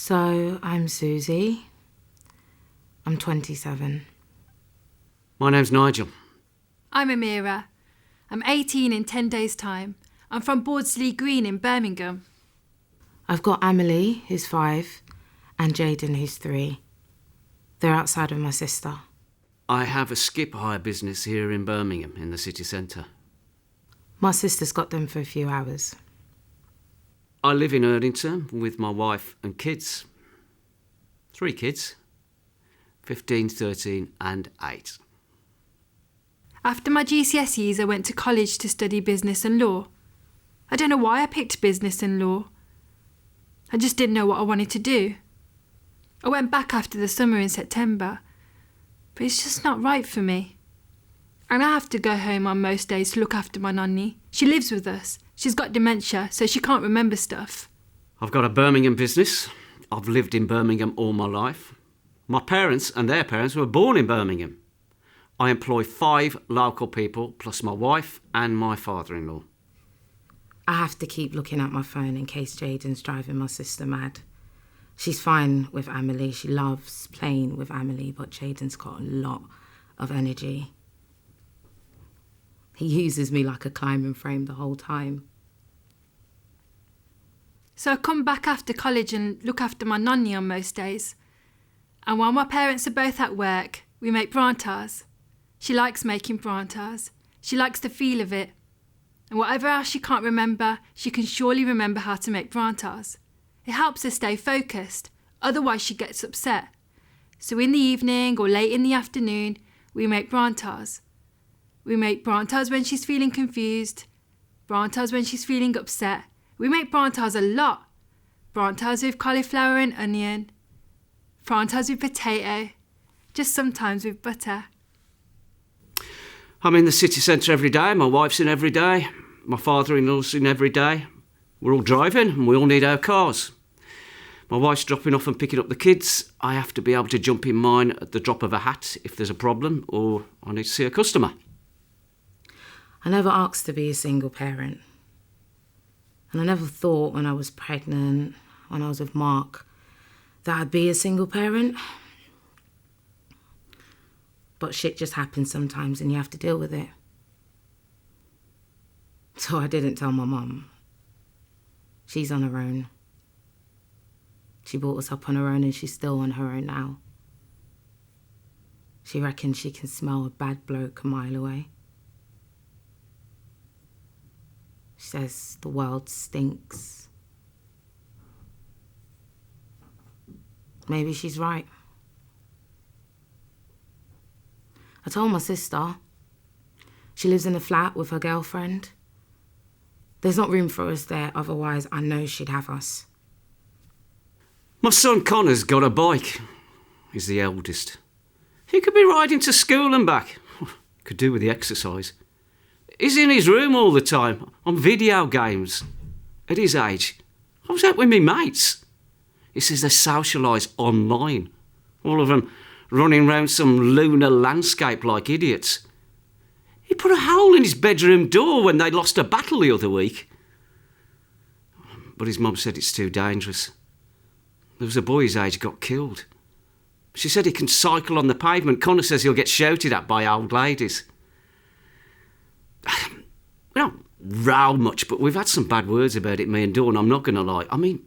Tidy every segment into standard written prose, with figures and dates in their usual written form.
So, I'm Susie. I'm 27. My name's Nigel. I'm Amira. I'm 18 in 10 days' time. I'm from Bawdsley Green in Birmingham. I've got Amelie, who's 5, and Jaden, who's 3. They're outside with my sister. I have a skip hire business here in Birmingham, in the city centre. My sister's got them for a few hours. I live in Erdington with my wife and kids. 3 kids. 15, 13 and 8. After my GCSEs, I went to college to study business and law. I don't know why I picked business and law. I just didn't know what I wanted to do. I went back after the summer in September, but it's just not right for me. And I have to go home on most days to look after my nanny. She lives with us. She's got dementia, so she can't remember stuff. I've got a Birmingham business. I've lived in Birmingham all my life. My parents and their parents were born in Birmingham. I employ 5 local people, plus my wife and my father-in-law. I have to keep looking at my phone in case Jaden's driving my sister mad. She's fine with Amelie. She loves playing with Amelie, but Jaden's got a lot of energy. He uses me like a climbing frame the whole time. So I come back after college and look after my nanny on most days. And while my parents are both at work, we make brantas. She likes making brantas. She likes the feel of it. And whatever else she can't remember, she can surely remember how to make brantas. It helps her stay focused, otherwise she gets upset. So in the evening or late in the afternoon, we make brantas. We make brantas when she's feeling confused, brantas when she's feeling upset. We make brantas a lot. Brantas with cauliflower and onion, brantas with potato, just sometimes with butter. I'm in the city centre every day. My wife's in every day. My father-in-law's in every day. We're all driving and we all need our cars. My wife's dropping off and picking up the kids. I have to be able to jump in mine at the drop of a hat if there's a problem or I need to see a customer. I never asked to be a single parent. And I never thought when I was pregnant, when I was with Mark, that I'd be a single parent. But shit just happens sometimes and you have to deal with it. So I didn't tell my mum. She's on her own. She brought us up on her own and she's still on her own now. She reckons she can smell a bad bloke a mile away. She says the world stinks. Maybe she's right. I told my sister. She lives in a flat with her girlfriend. There's not room for us there, otherwise I know she'd have us. My son Connor's got a bike. He's the eldest. He could be riding to school and back. Could do with the exercise. He's in his room all the time, on video games. At his age, I was out with me mates. He says they socialise online. All of them running round some lunar landscape like idiots. He put a hole in his bedroom door when they lost a battle the other week. But his mum said it's too dangerous. There was a boy his age got killed. She said he can cycle on the pavement. Connor says he'll get shouted at by old ladies. We don't row much, but we've had some bad words about it, me and Dawn, I'm not going to lie. I mean,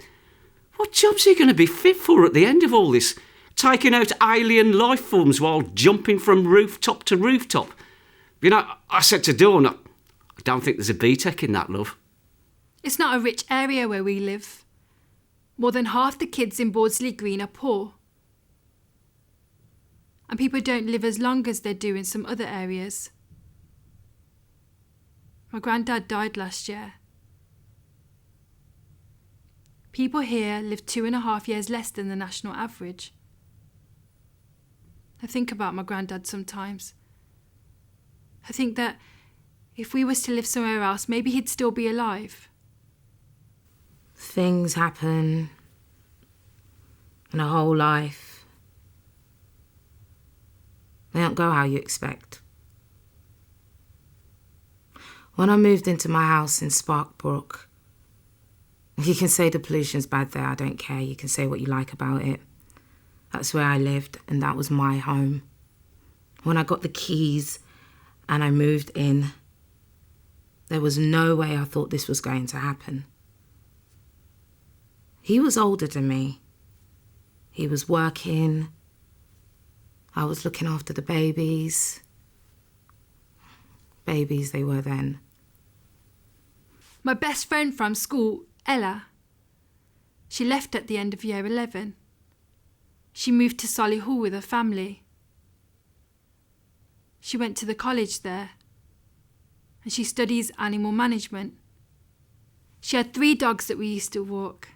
what job's he going to be fit for at the end of all this? Taking out alien life forms while jumping from rooftop to rooftop. You know, I said to Dawn, I don't think there's a BTEC in that, love. It's not a rich area where we live. More than half the kids in Bawdsley Green are poor. And people don't live as long as they do in some other areas. My granddad died last year. People here live 2.5 years less than the national average. I think about my granddad sometimes. I think that if we was to live somewhere else, maybe he'd still be alive. Things happen in a whole life. They don't go how you expect. When I moved into my house in Sparkbrook, You can say the pollution's bad there, I don't care. You can say what you like about it. That's where I lived, and that was my home. When I got the keys and I moved in, there was no way I thought this was going to happen. He was older than me. He was working. I was looking after the babies. Babies they were then. My best friend from school, Ella, she left at the end of year 11. She moved to Solihull with her family. She went to the college there, and she studies animal management. She had 3 dogs that we used to walk,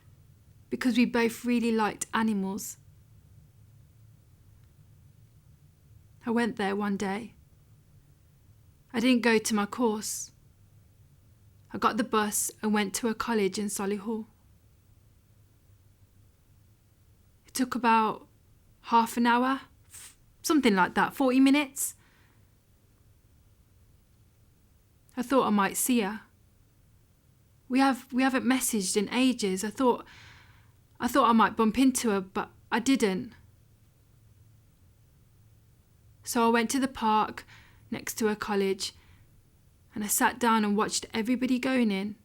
because we both really liked animals. I went there one day. I didn't go to my course. I got the bus and went to a college in Solihull. It took about half an hour, something like that, 40 minutes. I thought I might see her. We haven't messaged in ages. I thought I might bump into her, but I didn't. So I went to the park next to her college, and I sat down and watched everybody going in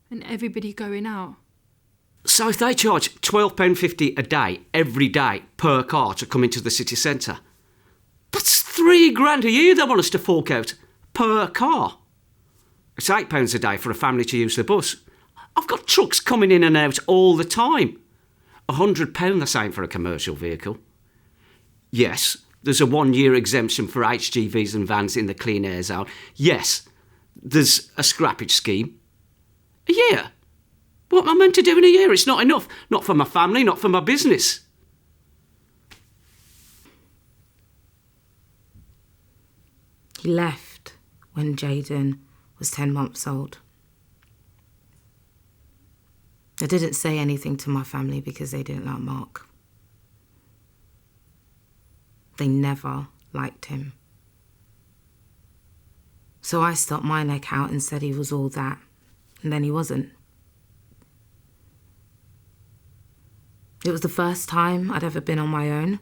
and everybody going out. So if they charge £12.50 a day, every day, per car to come into the city centre, that's £3,000 a year they want us to fork out per car. It's £8 a day for a family to use the bus. I've got trucks coming in and out all the time. £100 the same for a commercial vehicle. Yes, there's a 1-year exemption for HGVs and vans in the clean air zone. Yes, there's a scrappage scheme. A year? What am I meant to do in a year? It's not enough. Not for my family, not for my business. He left when Jaden was 10 months old. I didn't say anything to my family because they didn't like Mark. They never liked him. So I stuck my neck out and said he was all that, and then he wasn't. It was the first time I'd ever been on my own,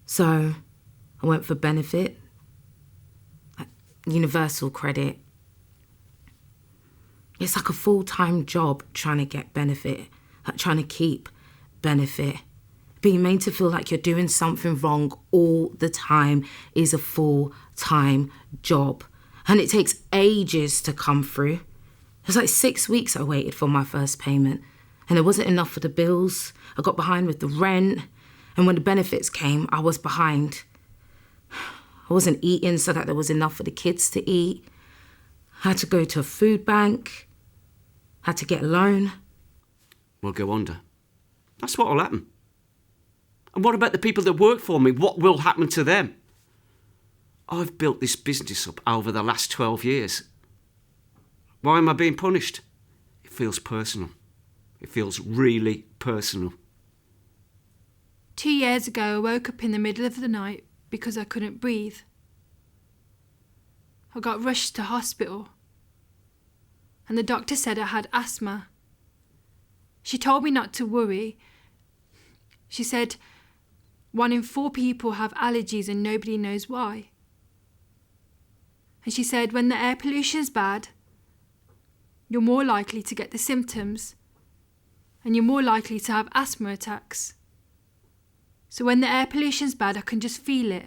so I went for benefit, universal credit. It's like a full-time job trying to get benefit, like trying to keep benefit. Being made to feel like you're doing something wrong all the time is a full-time job. And it takes ages to come through. It was like 6 weeks I waited for my first payment. And it wasn't enough for the bills. I got behind with the rent. And when the benefits came, I was behind. I wasn't eating so that there was enough for the kids to eat. I had to go to a food bank. I had to get a loan. We'll go under. That's what will happen. And what about the people that work for me? What will happen to them? I've built this business up over the last 12 years. Why am I being punished? It feels personal. It feels really personal. 2 years ago, I woke up in the middle of the night because I couldn't breathe. I got rushed to hospital, and the doctor said I had asthma. She told me not to worry. She said 1 in 4 people have allergies and nobody knows why. And she said when the air pollution's bad, you're more likely to get the symptoms, and you're more likely to have asthma attacks. So when the air pollution's bad, I can just feel it.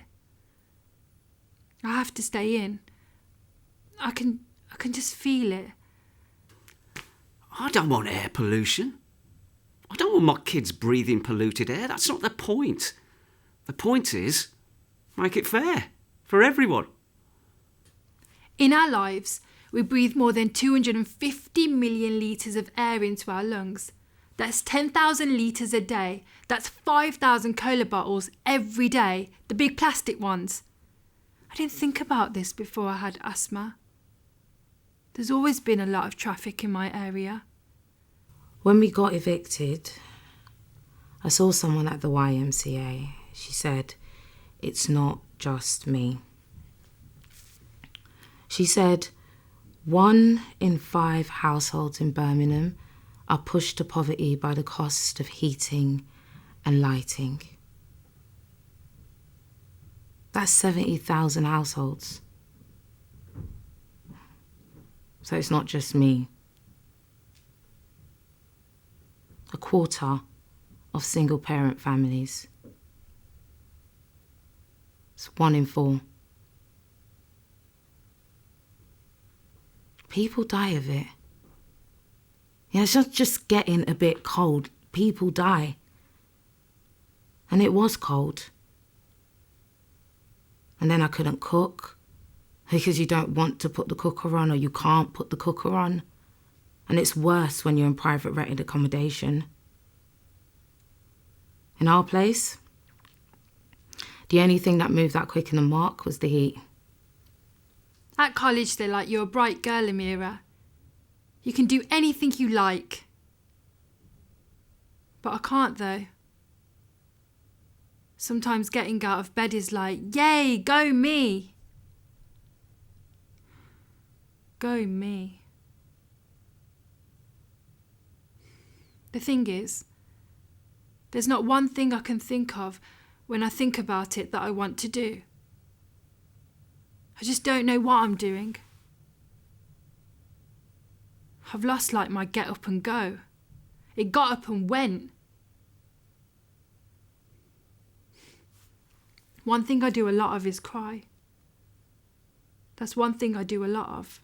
I have to stay in. I can just feel it. I don't want air pollution. I don't want my kids breathing polluted air. That's not the point. The point is, make it fair for everyone. In our lives, we breathe more than 250 million litres of air into our lungs. That's 10,000 litres a day. That's 5,000 cola bottles every day, the big plastic ones. I didn't think about this before I had asthma. There's always been a lot of traffic in my area. When we got evicted, I saw someone at the YMCA. She said, "It's not just me." She said, 1 in 5 households in Birmingham are pushed to poverty by the cost of heating and lighting. That's 70,000 households. So it's not just me. A quarter of single parent families. It's 1 in 4. People die of it. Yeah, it's not just getting a bit cold. People die. And it was cold. And then I couldn't cook because you don't want to put the cooker on, or you can't put the cooker on. And it's worse when you're in private rented accommodation. In our place, the only thing that moved that quick in the mark was the heat. At college, they're like, you're a bright girl, Amira. You can do anything you like. But I can't, though. Sometimes getting out of bed is like, yay, go me. Go me. The thing is, there's not one thing I can think of when I think about it that I want to do. I just don't know what I'm doing. I've lost like my get up and go. It got up and went. One thing I do a lot of is cry. That's one thing I do a lot of.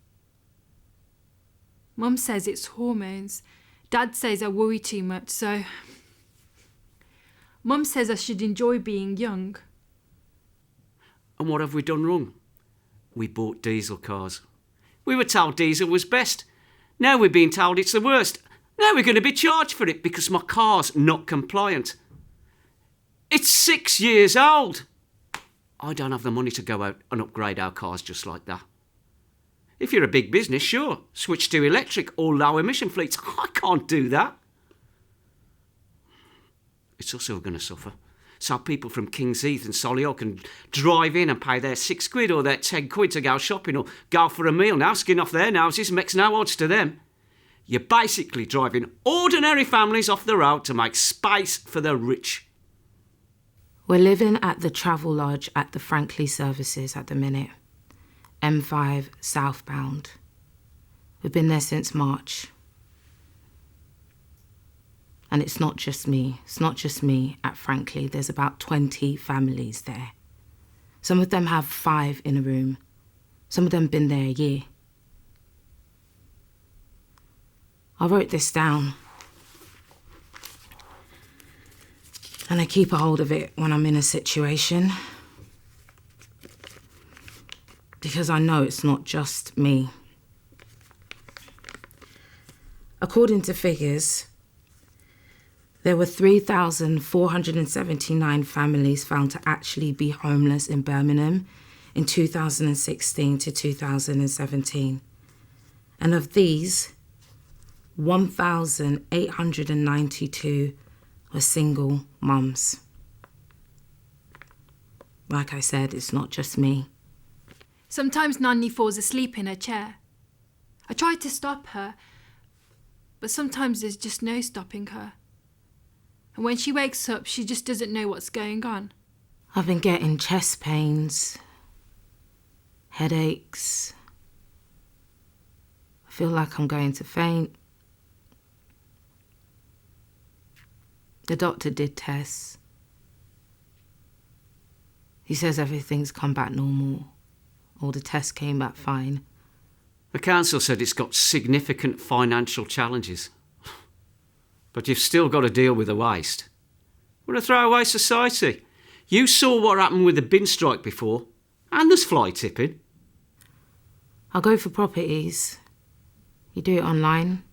Mum says it's hormones. Dad says I worry too much, so... Mum says I should enjoy being young. And what have we done wrong? We bought diesel cars. We were told diesel was best. Now we're being told it's the worst. Now we're going to be charged for it because my car's not compliant. It's 6 years old. I don't have the money to go out and upgrade our cars just like that. If you're a big business, sure, switch to electric or low emission fleets. I can't do that. It's us who are going to suffer. So people from Kings Heath and Solihull can drive in and pay their £6 or their £10 to go shopping or go for a meal now, skin off their noses, makes no odds to them. You're basically driving ordinary families off the road to make space for the rich. We're living at the Travel Lodge at the Frankley services at the minute. M5 southbound. We've been there since March. And it's not just me. It's not just me at Frankley. There's about 20 families there. Some of them have 5 in a room. Some of them been there a year. I wrote this down. And I keep a hold of it when I'm in a situation. Because I know it's not just me. According to figures, there were 3,479 families found to actually be homeless in Birmingham in 2016 to 2017. And of these, 1,892 were single mums. Like I said, it's not just me. Sometimes Nanny falls asleep in her chair. I try to stop her, but sometimes there's just no stopping her. And when she wakes up, she just doesn't know what's going on. I've been getting chest pains, headaches. I feel like I'm going to faint. The doctor did tests. He says everything's come back normal. All the tests came back fine. The council said it's got significant financial challenges. But you've still got to deal with the waste. We're a throwaway society. You saw what happened with the bin strike before, and there's fly tipping. I'll go for properties. You do it online.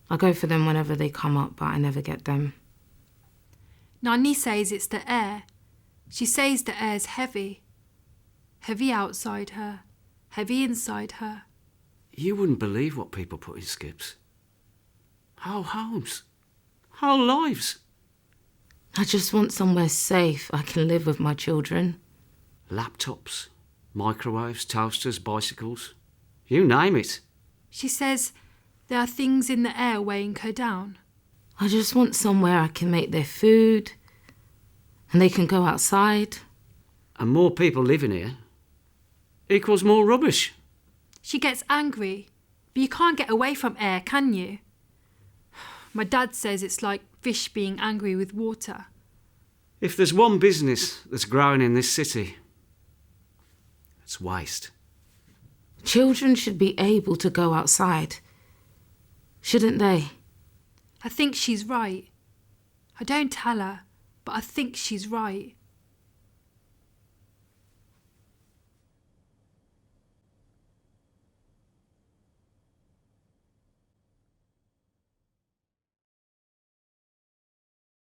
I go for them whenever they come up, but I never get them. Nanny says it's the air. She says the air's heavy. Heavy outside her, heavy inside her. You wouldn't believe what people put in skips. Whole homes. Whole lives. I just want somewhere safe I can live with my children. Laptops, microwaves, toasters, bicycles. You name it. She says there are things in the air weighing her down. I just want somewhere I can make their food and they can go outside. And more people living here equals more rubbish. She gets angry, but you can't get away from air, can you? My dad says it's like fish being angry with water. If there's one business that's growing in this city, it's waste. Children should be able to go outside, shouldn't they? I think she's right. I don't tell her, but I think she's right.